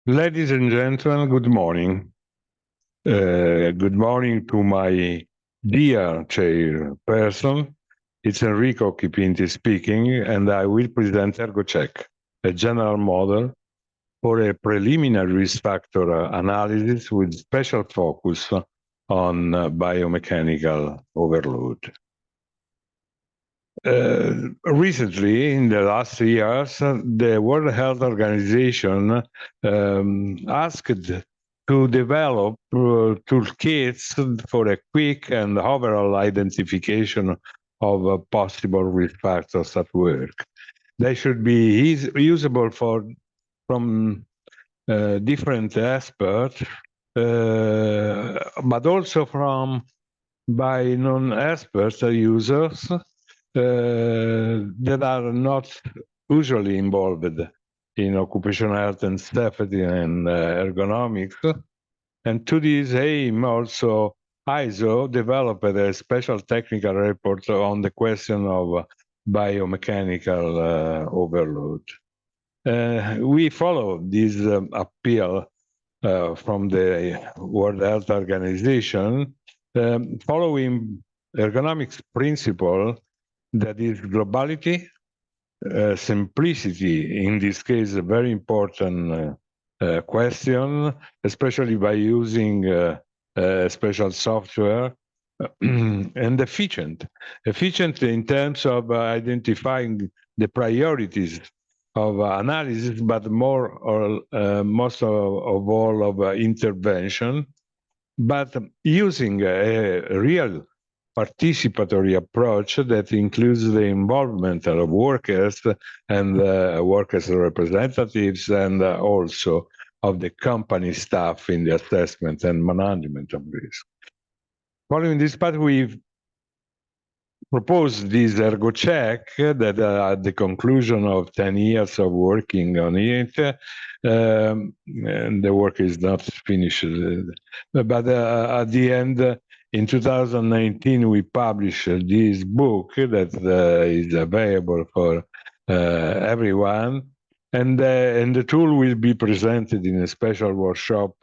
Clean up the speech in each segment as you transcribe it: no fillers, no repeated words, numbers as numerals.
Ladies and gentlemen, good morning. Good morning to my dear chairperson. It's Enrico Occhipinti speaking, and I will present ErgoCheck, a general model for a preliminary risk factor analysis with special focus on biomechanical overload. Recently, in the last years, the World Health Organization asked to develop toolkits for a quick and overall identification of possible risk factors at work. They should be usable from different experts, but also by non-experts users that are not usually involved in occupational health and safety and ergonomics. And to this aim, also ISO developed a special technical report on the question of biomechanical overload. We follow this appeal from the World Health Organization, following ergonomics principle that is globality, simplicity, in this case, a very important question, especially by using special software, and efficient. Efficient in terms of identifying the priorities of analysis, but more or most of all of intervention, but using a real participatory approach that includes the involvement of workers and workers' representatives and also of the company staff in the assessment and management of risk. Following this path, we've proposed this ErgoCheck that at the conclusion of 10 years of working on it, and the work is not finished, but at the end, in 2019, we published this book that is available for everyone, and the tool will be presented in a special workshop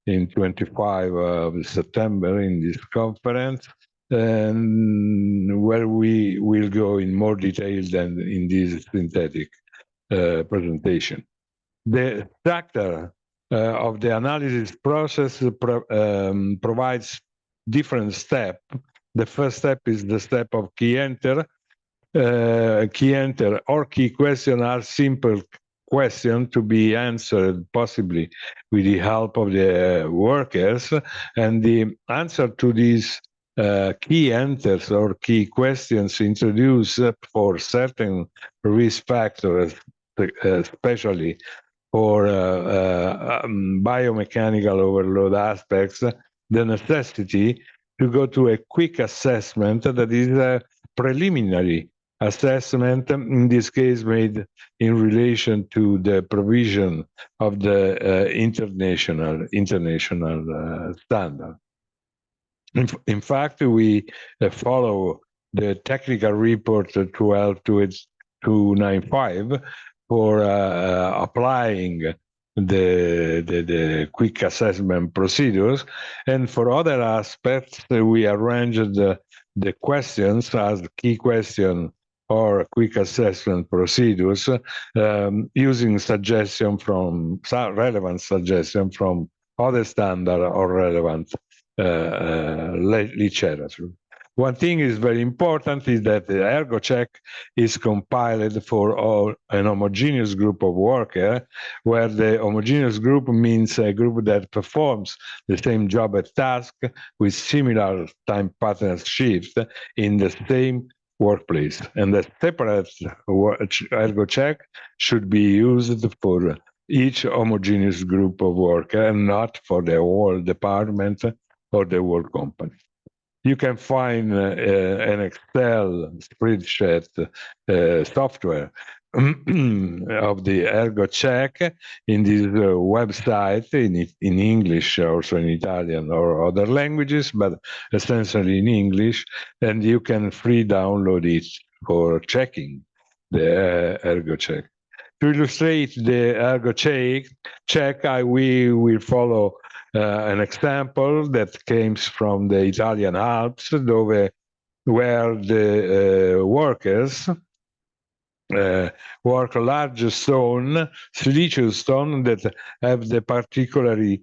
in 25 of September in this conference, and where we will go in more detail than in this synthetic presentation. The structure of the analysis process provides different steps. The first step is the step of key enter. Key enter or key question are simple questions to be answered possibly with the help of the workers, and the answer to these key enters or key questions introduce for certain risk factors, especially for biomechanical overload aspects, the necessity to go to a quick assessment that is a preliminary assessment, in this case made in relation to the provision of the international standard. In fact, we follow the technical report 12295 for applying the quick assessment procedures. And for other aspects, we arranged the questions as key question or quick assessment procedures using relevant suggestion from other standard or relevant literature. One thing is very important is that the ErgoCheck is compiled for an homogeneous group of workers, where the homogeneous group means a group that performs the same job at task with similar time pattern shift in the same workplace. And the separate ErgoCheck should be used for each homogeneous group of workers and not for the whole department or the whole company. You can find an Excel spreadsheet software of the ErgoCheck in this website in English, also in Italian or other languages, but essentially in English, and you can free download it for checking the ErgoCheck. To illustrate the ergo check, we will follow an example that comes from the Italian Alps, where the workers work large stone, siliceous stone that have the particularity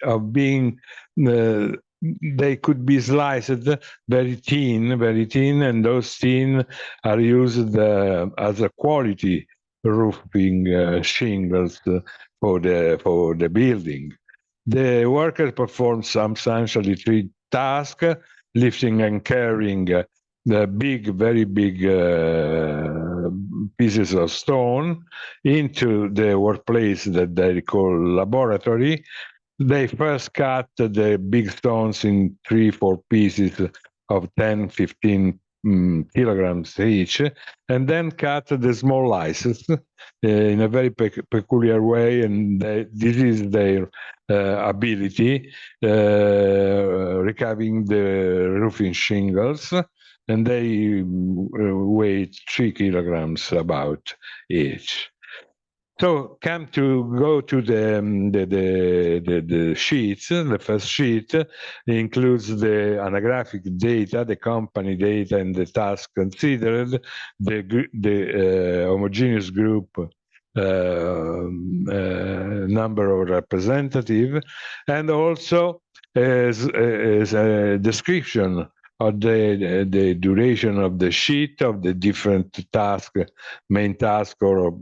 of being they could be sliced very thin, and those thin are used as a quality roofing shingles for the building. The worker performs substantially three tasks: lifting and carrying the very big pieces of stone into the workplace that they call laboratory. They first cut the big stones in 3-4 pieces of 10, 15 kilograms each, and then cut the small slices in a very peculiar way, and this is their ability, recovering the roofing shingles, and they weigh 3 kilograms about each. So come to go to the sheets. The first sheet includes the anaglyphic data, the company data, and the task considered, the homogeneous group number of representative, and also as a description of the duration of the sheet of the different tasks, main task or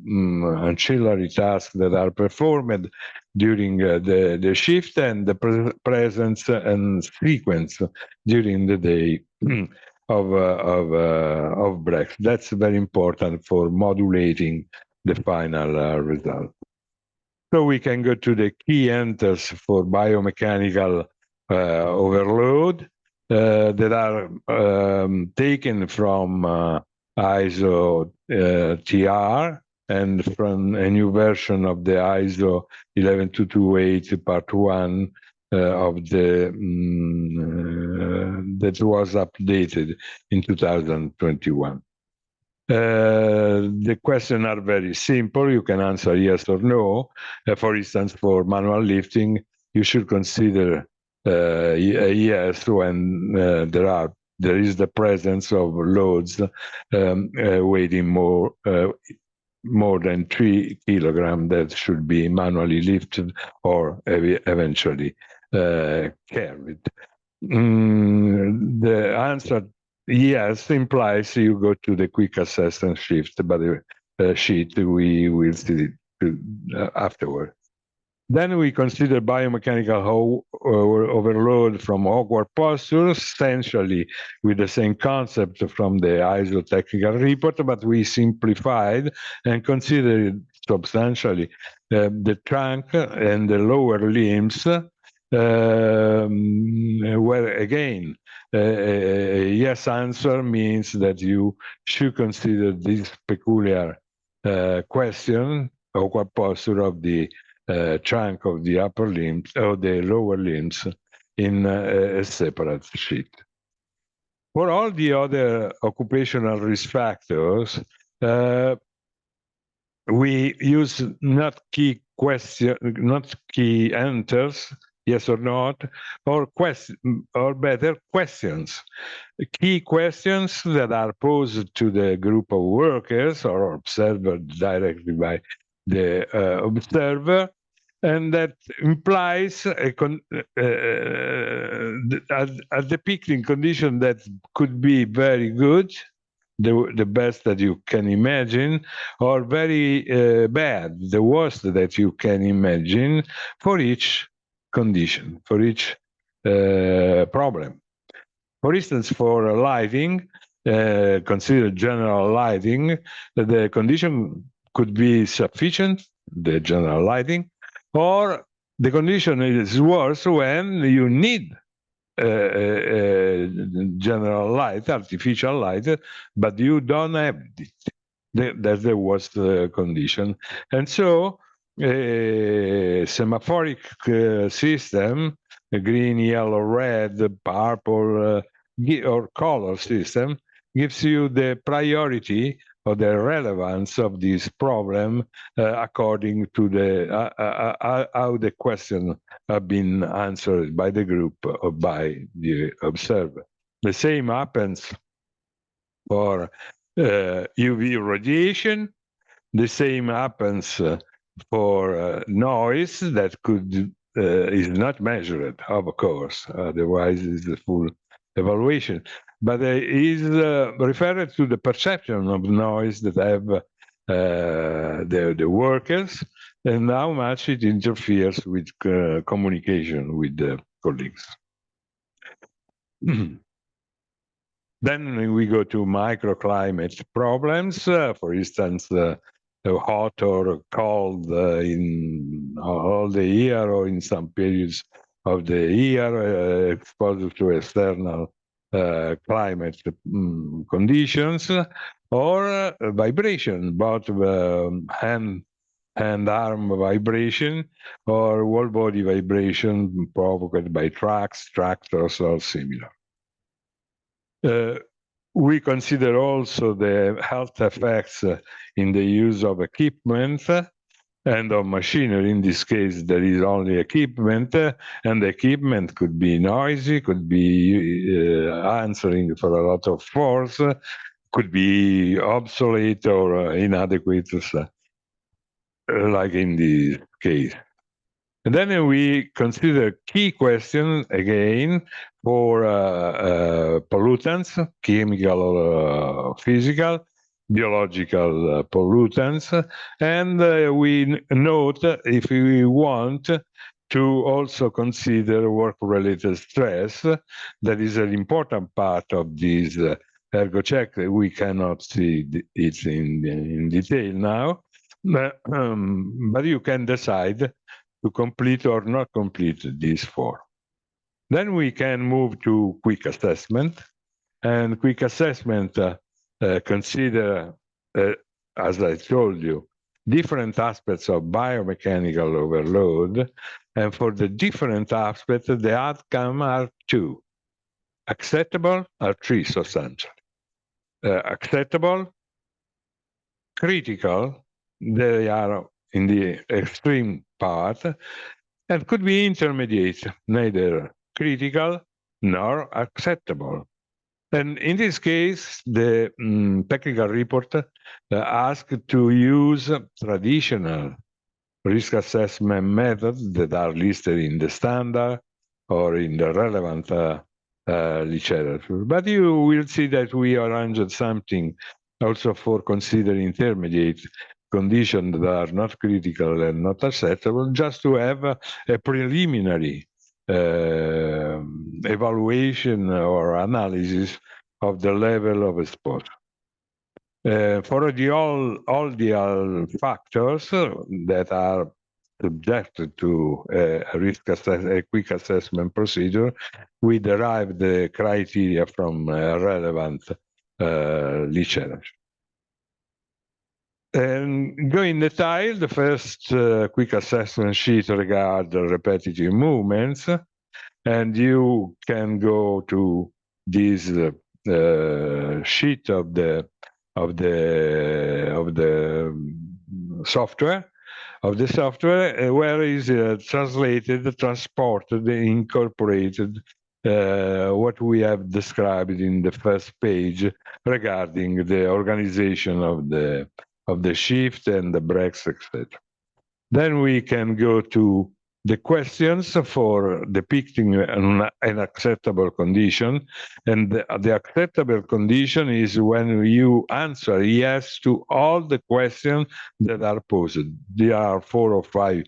ancillary tasks that are performed during the shift, and the presence and sequence during the day of breaks. That's very important for modulating the final result. So we can go to the key enters for biomechanical overload that are taken from ISO TR and from a new version of the ISO 11228 part 1 of the that was updated in 2021. The questions are very simple. You can answer yes or no. For instance, for manual lifting, you should consider a yes when there is the presence of loads weighing more than 3 kilograms that should be manually lifted or eventually carried. The answer yes implies you go to the quick assessment shift, but the sheet we will see afterward. Then we consider biomechanical overload from awkward postures, essentially with the same concept from the ISO technical report, but we simplified and considered substantially the trunk and the lower limbs, where again, a yes answer means that you should consider this peculiar question, awkward posture of the trunk of the upper limbs or the lower limbs in a separate sheet. For all the other occupational risk factors, we use not key enters, yes or not, or better questions. Key questions that are posed to the group of workers or observed directly by the observer, and that implies a depicting condition that could be very good, the best that you can imagine, or very bad, the worst that you can imagine for each condition, for each problem. For instance, for lighting, consider general lighting, the condition could be sufficient, the general lighting, or the condition is worse when you need general light, artificial light, but you don't have it. That's the worst condition. And so a semaphoric system, green, yellow, red, purple, or color system, gives you the priority or the relevance of this problem according to how the question have been answered by the group or by the observer. The same happens for UV radiation. The same happens for noise that is not measured, of course, otherwise it's the full evaluation. But is referred to the perception of noise that have the workers and how much it interferes with communication with the colleagues. Then we go to microclimate problems, for instance, hot or cold in all the year or in some periods of the year, exposed to external climate conditions, or vibration, both hand-arm vibration or whole body vibration provoked by trucks, tractors, or similar. We consider also the health effects in the use of equipment and of machinery. In this case, there is only equipment, and the equipment could be noisy, could be answering for a lot of force, could be obsolete or inadequate, like in this case. And then we consider key questions again for pollutants, chemical or physical, biological pollutants, and we note if we want to also consider work-related stress. That is an important part of this ergo check. We cannot see it in detail now, but you can decide to complete or not complete these four. Then we can move to quick assessment. And quick assessment consider, as I told you, different aspects of biomechanical overload. And for the different aspects, the outcome are two. Acceptable are three substantial. Acceptable, critical, they are in the extreme part, and could be intermediate, neither critical nor acceptable. And in this case, the technical report asked to use traditional risk assessment methods that are listed in the standard or in the relevant literature. But you will see that we arranged something also for considering intermediate conditions that are not critical and not acceptable, just to have a preliminary evaluation or analysis of the level of exposure. For all the factors that are subjected to a quick assessment procedure, we derive the criteria from relevant literature. And go in detail, the first quick assessment sheet regards repetitive movements, and you can go to this sheet of the software, where is translated, transported, incorporated what we have described in the first page regarding the organization of the shift and the breaks, etc. Then we can go to the questions for depicting an acceptable condition. And the acceptable condition is when you answer yes to all the questions that are posed. There are 4 or 5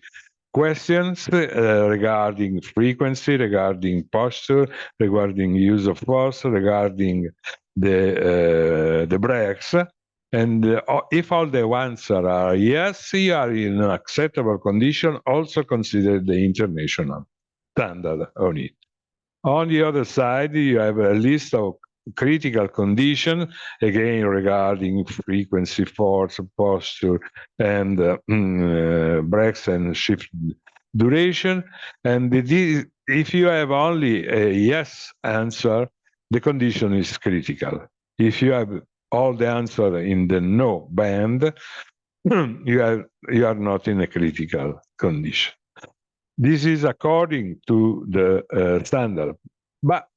questions regarding frequency, regarding posture, regarding use of force, regarding the brakes. And if all the answers are yes, you are in an acceptable condition, also consider the international standard on it. On the other side, you have a list of critical conditions, again regarding frequency, force, posture, and brakes and shift duration. And if you have only a yes answer, the condition is critical. If you have all the answer in the no band, you are not in a critical condition. This is according to the standard. But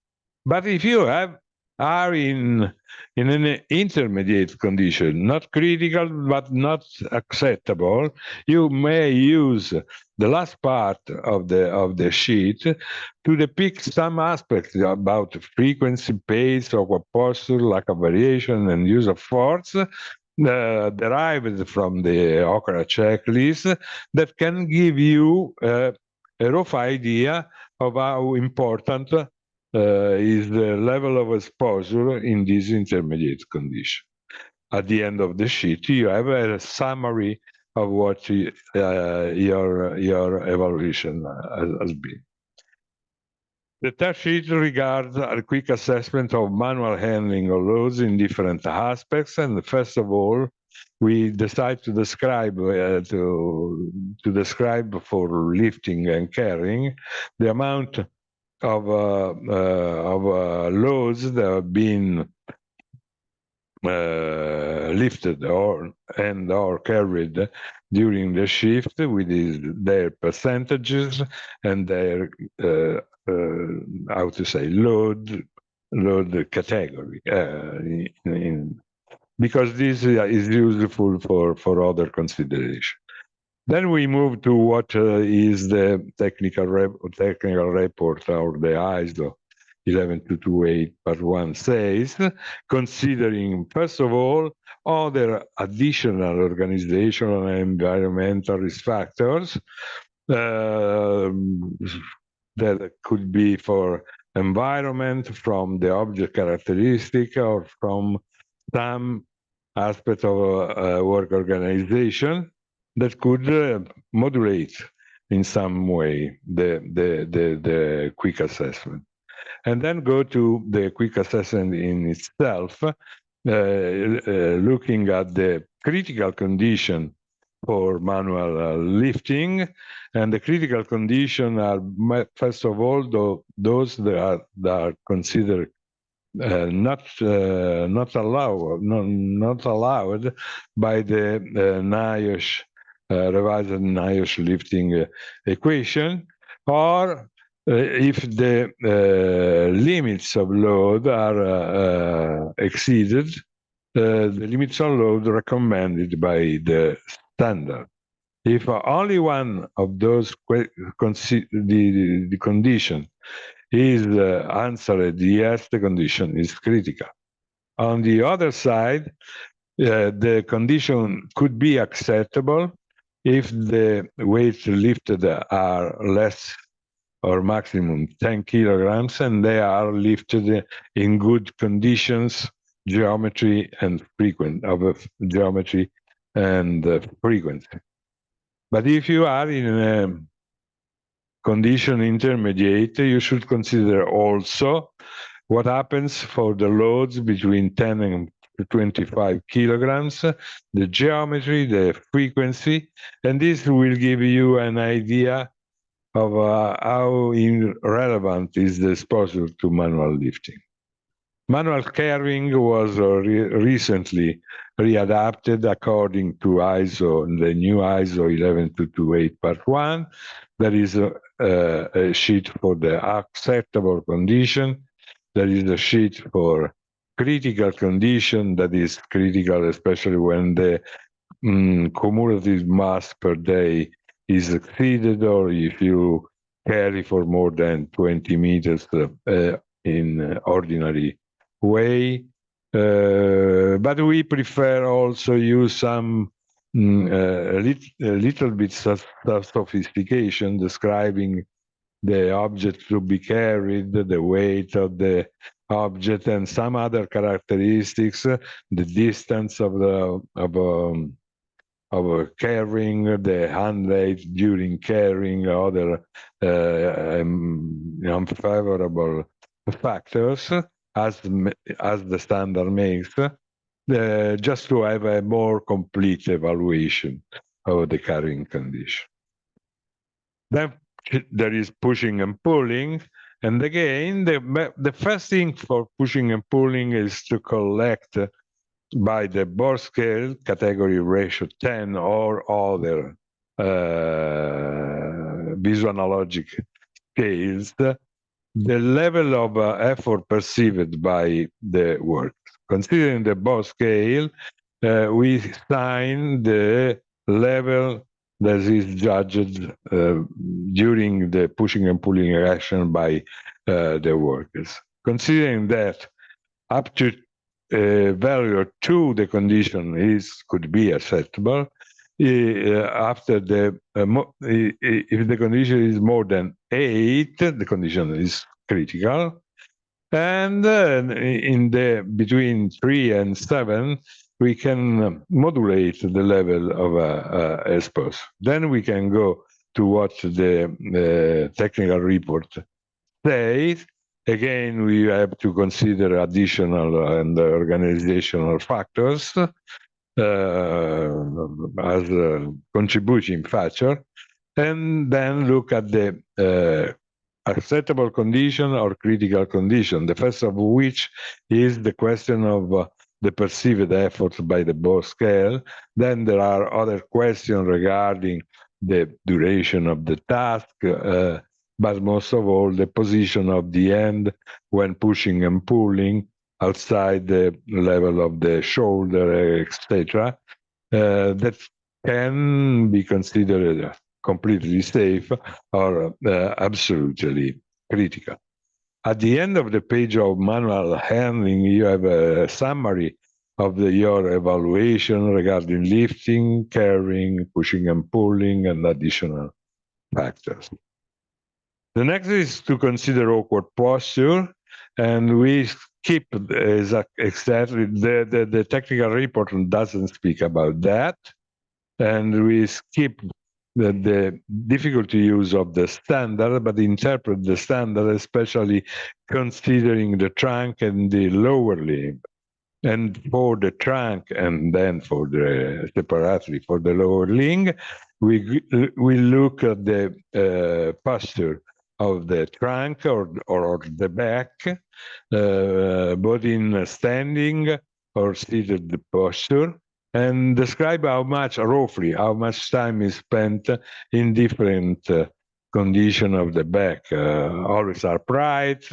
if you are in an intermediate condition, not critical but not acceptable, you may use the last part of the sheet to depict some aspects about frequency, pace, awkward posture, lack of variation, and use of force. Derived from the OCRA checklist that can give you a rough idea of how important is the level of exposure in this intermediate condition. At the end of the sheet, you have a summary of what your evaluation has been. The third sheet regards a quick assessment of manual handling of loads in different aspects. And first of all, we decide to describe describe for lifting and carrying the amount of loads that have been lifted or carried during the shift with their percentages and their how to say load category because this is useful for other consideration. Then we move to what is the technical report or the ISO 11228 part 1 says, considering, first of all, other additional organizational and environmental risk factors that could be for environment, from the object characteristic, or from some aspect of work organization that could modulate in some way the quick assessment. And then go to the quick assessment in itself, looking at the critical condition for manual lifting. And the critical condition are, first of all, those that are considered not allowed by the NIOSH revised NIOSH lifting equation, or if the limits of load are exceeded, the limits of load recommended by the standard. If only one of those the condition is answered yes, the condition is critical. On the other side, the condition could be acceptable if the weights lifted are less or maximum 10 kilograms and they are lifted in good conditions, geometry and frequency. But if you are in a condition intermediate, you should consider also what happens for the loads between 10 and 25 kilograms, the geometry, the frequency, and this will give you an idea of how irrelevant is the exposure to manual lifting. Manual carrying was recently readapted according to the new ISO 11228 part 1. There is a sheet for the acceptable condition. There is a sheet for critical condition that is critical, especially when the cumulative mass per day is exceeded, or if you carry for more than 20 meters in ordinary way. But we prefer also use some a little bit of sophistication describing the object to be carried, the weight of the object, and some other characteristics, the distance of carrying, the hand weight during carrying, other unfavorable factors, as the standard makes, just to have a more complete evaluation of the carrying condition. Then there is pushing and pulling, And again, the first thing for pushing and pulling is to collect by the Bohr scale, category ratio 10 or other visual analogic scales, the level of effort perceived by the work. Considering the Bohr scale, we assign the level that is judged during the pushing and pulling action by the workers. Considering that up to value of 2, the condition could be acceptable. After if the condition is more than 8, the condition is critical. And in the between 3 and 7, we can modulate the level of exposure. Then we can go to what the technical report says. Again, we have to consider additional and organizational factors as a contributing factor, and then look at the acceptable condition or critical condition, the first of which is the question of the perceived effort by the Bohr scale. Then there are other questions regarding the duration of the task, but most of all, the position of the end when pushing and pulling outside the level of the shoulder, etc., that can be considered completely safe or absolutely critical. At the end of the page of manual handling, you have a summary of your evaluation regarding lifting, carrying, pushing and pulling, and additional factors. The next is to consider awkward posture, and we skip exactly, the technical report doesn't speak about that, and we skip the difficulty use of the standard, but interpret the standard, especially considering the trunk and the lower limb. And for the trunk, and then for the separately for the lower limb, we look at the posture of the trunk or the back, both in standing or seated posture, and describe roughly how much time is spent in different condition of the back, always upright,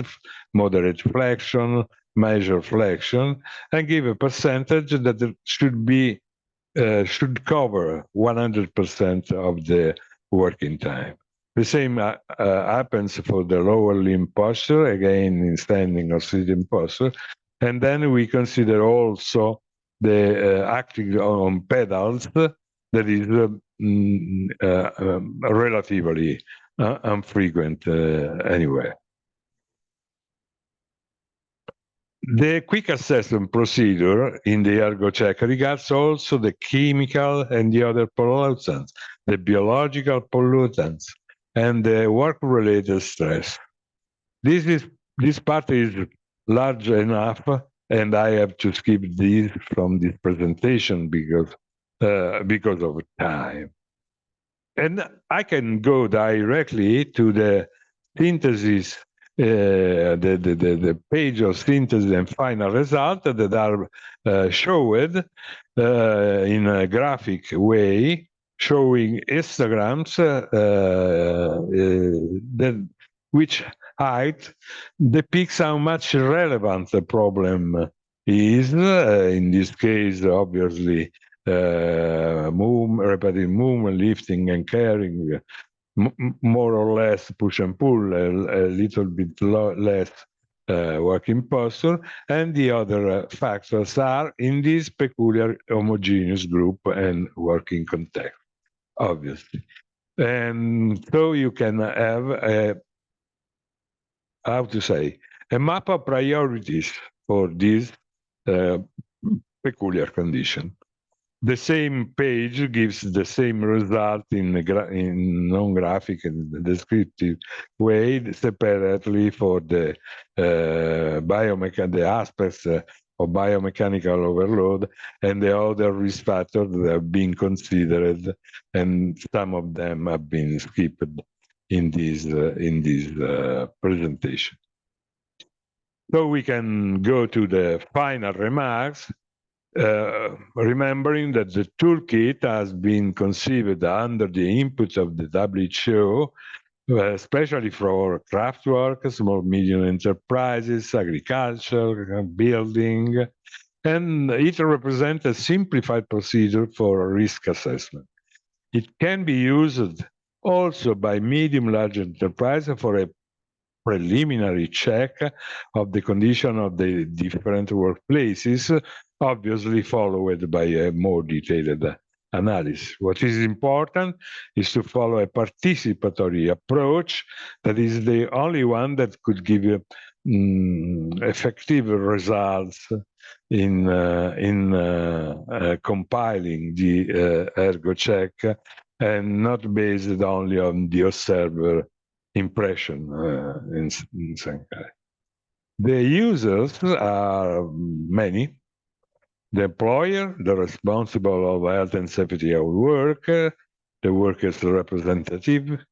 moderate flexion, measure flexion, and give a percentage that should cover 100% of the working time. The same happens for the lower limb posture, again in standing or sitting posture, and then we consider also the acting on pedals that is relatively infrequent anyway. The quick assessment procedure in the ergo check regards also the chemical and the other pollutants, the biological pollutants, and the work-related stress. This part is large enough, and I have to skip this from this presentation because of time. And I can go directly to the synthesis, the page of synthesis and final result that are showed in a graphic way, showing histograms which height depicts how much relevant the problem is. In this case, obviously, repetitive movement, lifting and carrying, more or less push and pull, a little bit less working posture, and the other factors are in this peculiar homogeneous group and working context, obviously. And so you can have a map of priorities for this peculiar condition. The same page gives the same result in non-graphic and descriptive way, separately for the the aspects of biomechanical overload and the other risk factors that have been considered, and some of them have been skipped in this presentation. So we can go to the final remarks, remembering that the toolkit has been conceived under the input of the WHO, especially for craft work, small medium enterprises, agriculture, building, and it represents a simplified procedure for risk assessment. It can be used also by medium-large enterprises for a preliminary check of the condition of the different workplaces, obviously followed by a more detailed analysis. What is important is to follow a participatory approach that is the only one that could give you effective results in compiling the ergo check, and not based only on the observer impression in some kind. The users are many. The employer, the responsible of health and safety at work, the workers' representative,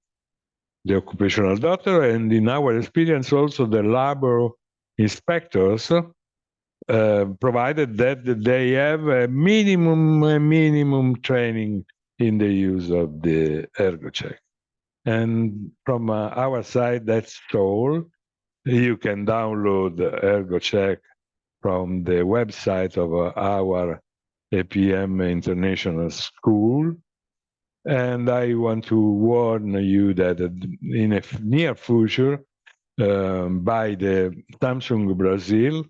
the occupational doctor, and in our experience also the labor inspectors, provided that they have a minimum training in the use of the ergo check. And from our side, that's all. You can download the ergo check from the website of our APM International School. And I want to warn you that in a near future, by the Samsung Brazil,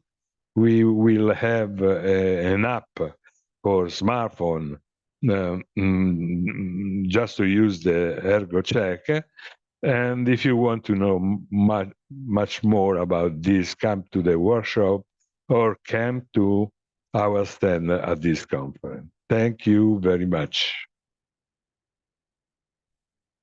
we will have an app for smartphone just to use the ergo check. And if you want to know much more about this, come to the workshop or come to our stand at this conference. Thank you very much.